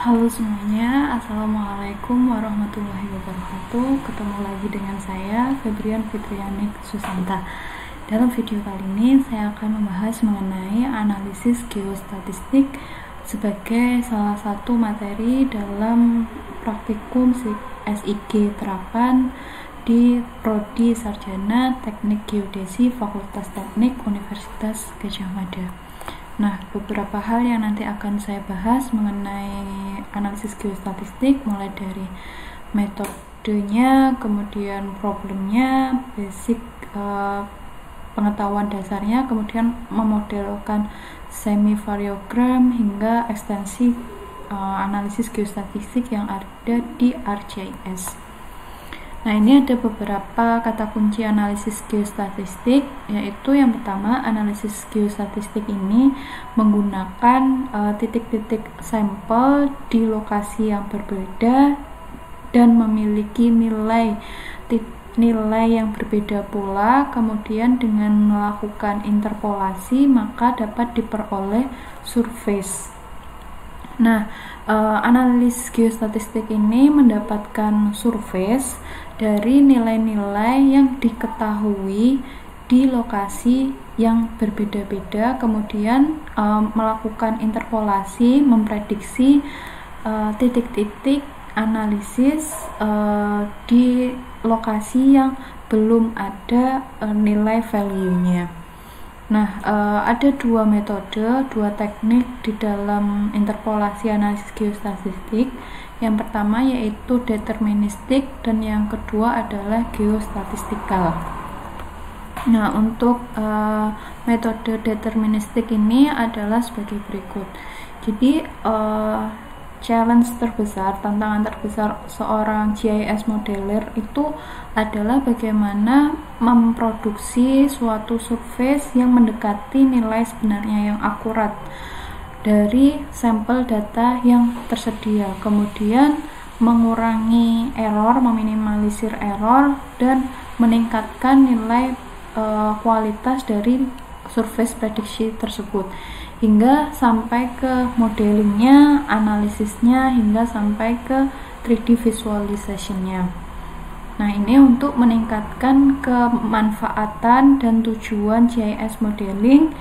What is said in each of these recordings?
Halo semuanya, Assalamualaikum warahmatullahi wabarakatuh. Ketemu lagi dengan saya, Febrian Fitriani Susanta. Dalam video kali ini saya akan membahas mengenai analisis geostatistik sebagai salah satu materi dalam praktikum SIG terapan di Prodi Sarjana Teknik Geodesi Fakultas Teknik Universitas Gadjah Mada. Nah, beberapa hal yang nanti akan saya bahas mengenai analisis geostatistik, mulai dari metodenya, kemudian problemnya, basic pengetahuan dasarnya, kemudian memodelkan semi-variogram hingga ekstensi analisis geostatistik yang ada di ArcGIS. Nah, ini ada beberapa kata kunci analisis geostatistik, yaitu yang pertama, analisis geostatistik ini menggunakan titik-titik sampel di lokasi yang berbeda dan memiliki nilai yang berbeda pula. Kemudian dengan melakukan interpolasi maka dapat diperoleh surface. Nah, analis geostatistik ini mendapatkan surface dari nilai-nilai yang diketahui di lokasi yang berbeda-beda, kemudian melakukan interpolasi, memprediksi titik-titik analisis di lokasi yang belum ada nilai value-nya. Nah, ada dua metode, dua teknik di dalam interpolasi analisis geostatistik. Yang pertama yaitu deterministik dan yang kedua adalah geostatistikal. Nah, untuk metode deterministik ini adalah sebagai berikut. Jadi challenge terbesar, tantangan terbesar seorang GIS modeler itu adalah bagaimana memproduksi suatu surface yang mendekati nilai sebenarnya yang akurat dari sampel data yang tersedia, kemudian mengurangi error, meminimalisir error, dan meningkatkan nilai kualitas dari surface prediksi tersebut hingga sampai ke modelingnya, analisisnya, hingga sampai ke 3D visualization-nya. Nah, ini untuk meningkatkan kemanfaatan dan tujuan GIS modeling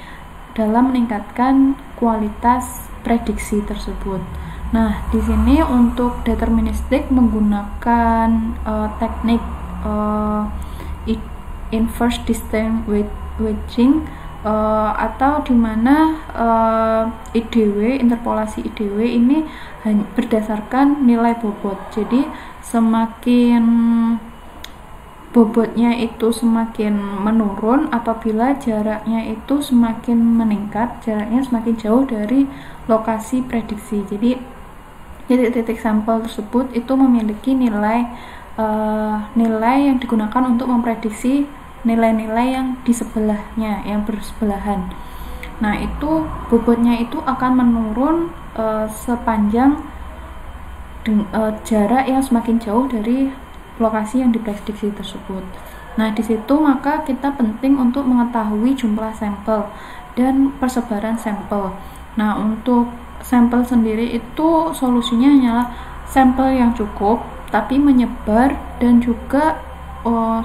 dalam meningkatkan kualitas prediksi tersebut. Nah, di sini untuk deterministik menggunakan teknik inverse distance wedging atau dimana IDW, interpolasi IDW ini berdasarkan nilai bobot. Jadi semakin bobotnya itu semakin menurun apabila jaraknya itu semakin meningkat, jaraknya semakin jauh dari lokasi prediksi. Jadi titik-titik sampel tersebut itu memiliki nilai yang digunakan untuk memprediksi nilai-nilai yang di sebelahnya, yang bersebelahan. Nah, itu bobotnya itu akan menurun sepanjang jarak yang semakin jauh dari lokasi yang diprediksi tersebut. Nah, di situ maka kita penting untuk mengetahui jumlah sampel dan persebaran sampel. Nah, untuk sampel sendiri itu solusinya hanyalah sampel yang cukup tapi menyebar dan juga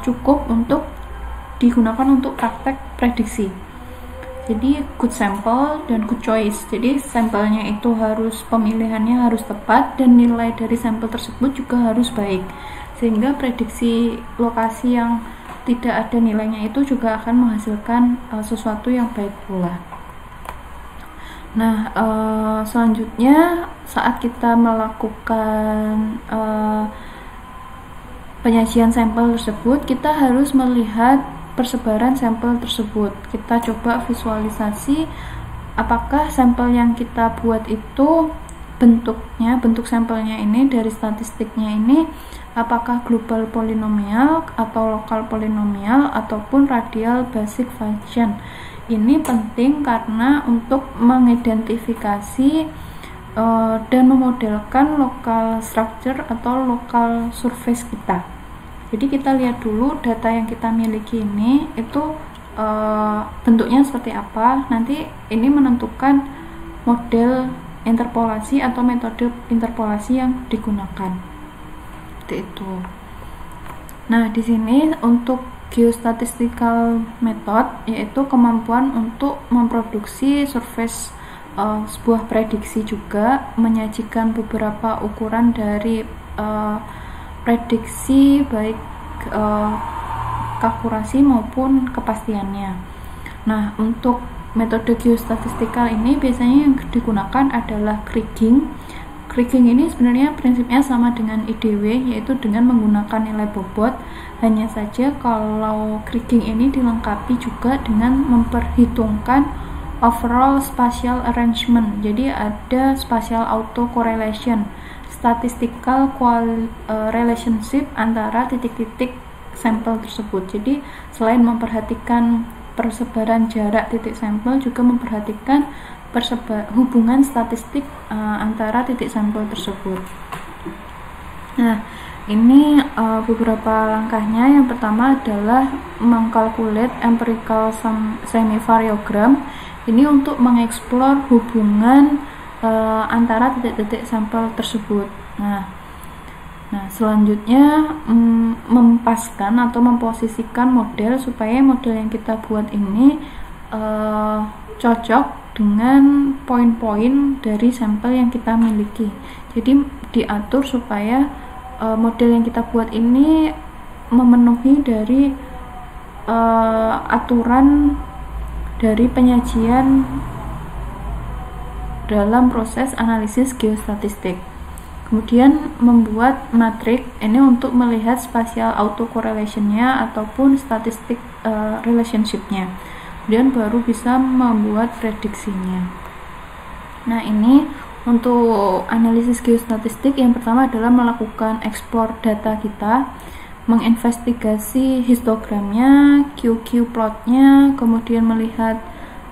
cukup untuk digunakan untuk praktek prediksi. Jadi good sample dan good choice. Jadi sampelnya itu pemilihannya harus tepat dan nilai dari sampel tersebut juga harus baik, sehingga prediksi lokasi yang tidak ada nilainya itu juga akan menghasilkan sesuatu yang baik pula. Nah, selanjutnya saat kita melakukan penyajian sampel tersebut, kita harus melihat persebaran sampel tersebut. Kita coba visualisasi apakah sampel yang kita buat itu bentuk sampelnya ini dari statistiknya ini apakah global polinomial atau lokal polinomial ataupun radial basic function. Ini penting karena untuk mengidentifikasi dan memodelkan local structure atau local surface kita. Jadi kita lihat dulu data yang kita miliki ini itu bentuknya seperti apa. Nanti ini menentukan model interpolasi atau metode interpolasi yang digunakan. Seperti itu. Nah, di sini untuk geostatistical method yaitu kemampuan untuk memproduksi surface sebuah prediksi, juga menyajikan beberapa ukuran dari prediksi baik akurasi maupun kepastiannya. Nah, untuk metode geostatistikal ini biasanya yang digunakan adalah kriging. Kriging ini sebenarnya prinsipnya sama dengan IDW, yaitu dengan menggunakan nilai bobot. Hanya saja kalau kriging ini dilengkapi juga dengan memperhitungkan overall spatial arrangement. Jadi ada spatial autocorrelation, statistical relationship antara titik-titik sampel tersebut. Jadi selain memperhatikan persebaran jarak titik sampel, juga memperhatikan hubungan statistik antara titik sampel tersebut. Nah, ini beberapa langkahnya. Yang pertama adalah mengkalkulate empirical semivariogram. Ini untuk mengeksplor hubungan antara titik-titik sampel tersebut. Nah, selanjutnya mempaskan atau memposisikan model supaya model yang kita buat ini cocok dengan poin-poin dari sampel yang kita miliki. Jadi diatur supaya model yang kita buat ini memenuhi dari aturan dari penyajian dalam proses analisis geostatistik. Kemudian membuat matrik ini untuk melihat spatial autocorrelation-nya ataupun statistik relationship-nya. Kemudian baru bisa membuat prediksinya. Nah, ini untuk analisis geostatistik yang pertama adalah melakukan explore data kita, menginvestigasi histogramnya, QQ plotnya, kemudian melihat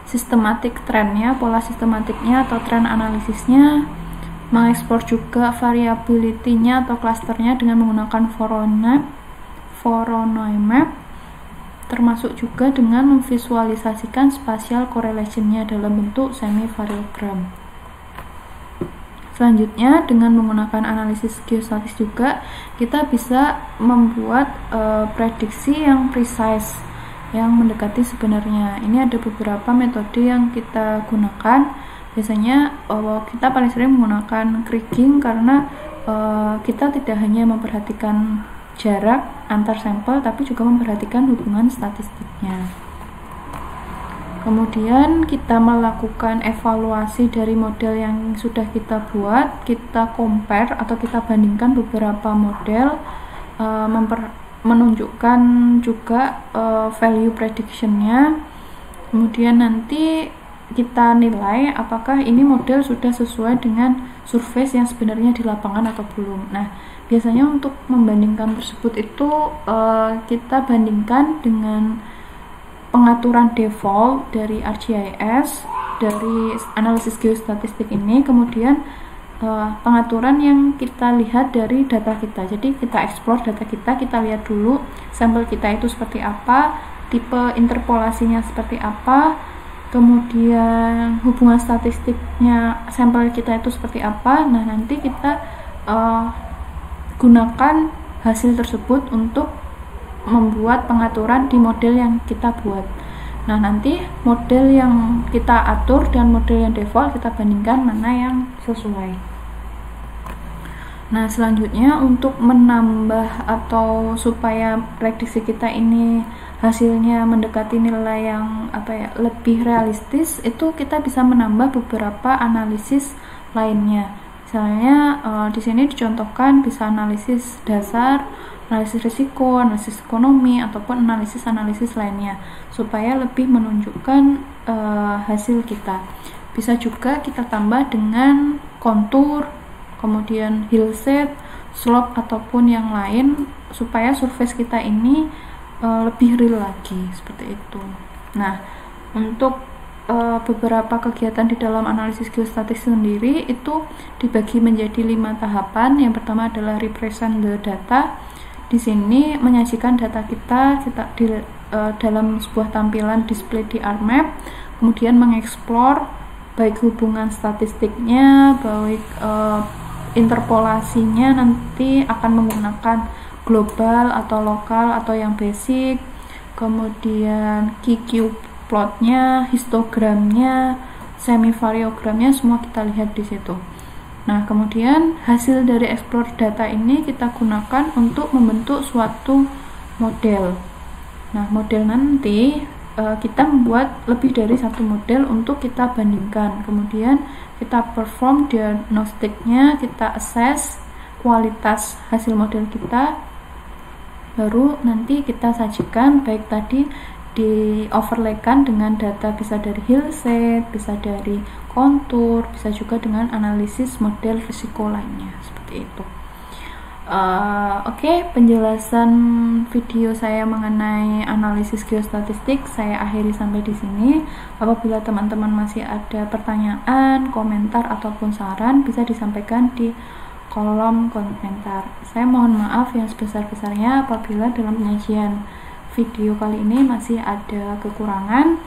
sistematik trennya, pola sistematiknya atau tren analisisnya, mengekspor juga variability-nya atau clusternya dengan menggunakan Voronoi map, termasuk juga dengan memvisualisasikan spatial correlation-nya dalam bentuk semivariogram. Selanjutnya, dengan menggunakan analisis geostatis juga kita bisa membuat prediksi yang precise, yang mendekati sebenarnya. Ini ada beberapa metode yang kita gunakan. Biasanya kita paling sering menggunakan kriging karena kita tidak hanya memperhatikan jarak antar sampel, tapi juga memperhatikan hubungan statistiknya. Kemudian kita melakukan evaluasi dari model yang sudah kita buat, kita compare atau kita bandingkan beberapa model, menunjukkan juga value prediction-nya. Kemudian nanti kita nilai apakah ini model sudah sesuai dengan surface yang sebenarnya di lapangan atau belum. Nah, biasanya untuk membandingkan tersebut itu kita bandingkan dengan pengaturan default dari ArcGIS, dari analisis geostatistik ini, kemudian pengaturan yang kita lihat dari data kita. Jadi kita explore data kita lihat dulu sampel kita itu seperti apa, tipe interpolasinya seperti apa, kemudian hubungan statistiknya sampel kita itu seperti apa. Nah, nanti kita gunakan hasil tersebut untuk membuat pengaturan di model yang kita buat. Nah, nanti model yang kita atur dan model yang default kita bandingkan mana yang sesuai. Nah, selanjutnya untuk menambah atau supaya prediksi kita ini hasilnya mendekati nilai yang lebih realistis, itu kita bisa menambah beberapa analisis lainnya. Misalnya di sini dicontohkan bisa analisis dasar, analisis risiko, analisis ekonomi, ataupun analisis lainnya supaya lebih menunjukkan hasil kita. Bisa juga kita tambah dengan kontur, kemudian hillside, slope ataupun yang lain supaya surface kita ini lebih real lagi, seperti itu. Nah, untuk beberapa kegiatan di dalam analisis geostatis sendiri itu dibagi menjadi 5 tahapan. Yang pertama adalah represent the data. Di sini menyajikan data kita dalam sebuah tampilan display di ArcMap, kemudian mengeksplor baik hubungan statistiknya, baik interpolasinya nanti akan menggunakan global atau lokal atau yang basic, kemudian QQ plotnya, histogramnya, semivariogramnya, semua kita lihat di situ. Nah, kemudian hasil dari explore data ini kita gunakan untuk membentuk suatu model. Nah, model nanti kita membuat lebih dari satu model untuk kita bandingkan. Kemudian kita perform diagnostiknya, kita assess kualitas hasil model kita, baru nanti kita sajikan, baik tadi di overlaykan dengan data bisa dari hillset, bisa dari kontur, bisa juga dengan analisis model risiko lainnya, seperti itu. Oke, penjelasan video saya mengenai analisis geostatistik saya akhiri sampai di sini. Apabila teman-teman masih ada pertanyaan, komentar ataupun saran, bisa disampaikan di kolom komentar. Saya mohon maaf yang sebesar-besarnya apabila dalam penyajian video kali ini masih ada kekurangan.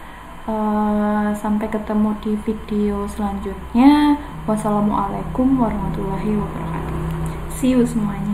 Sampai ketemu di video selanjutnya. Wassalamualaikum warahmatullahi wabarakatuh. See you semuanya.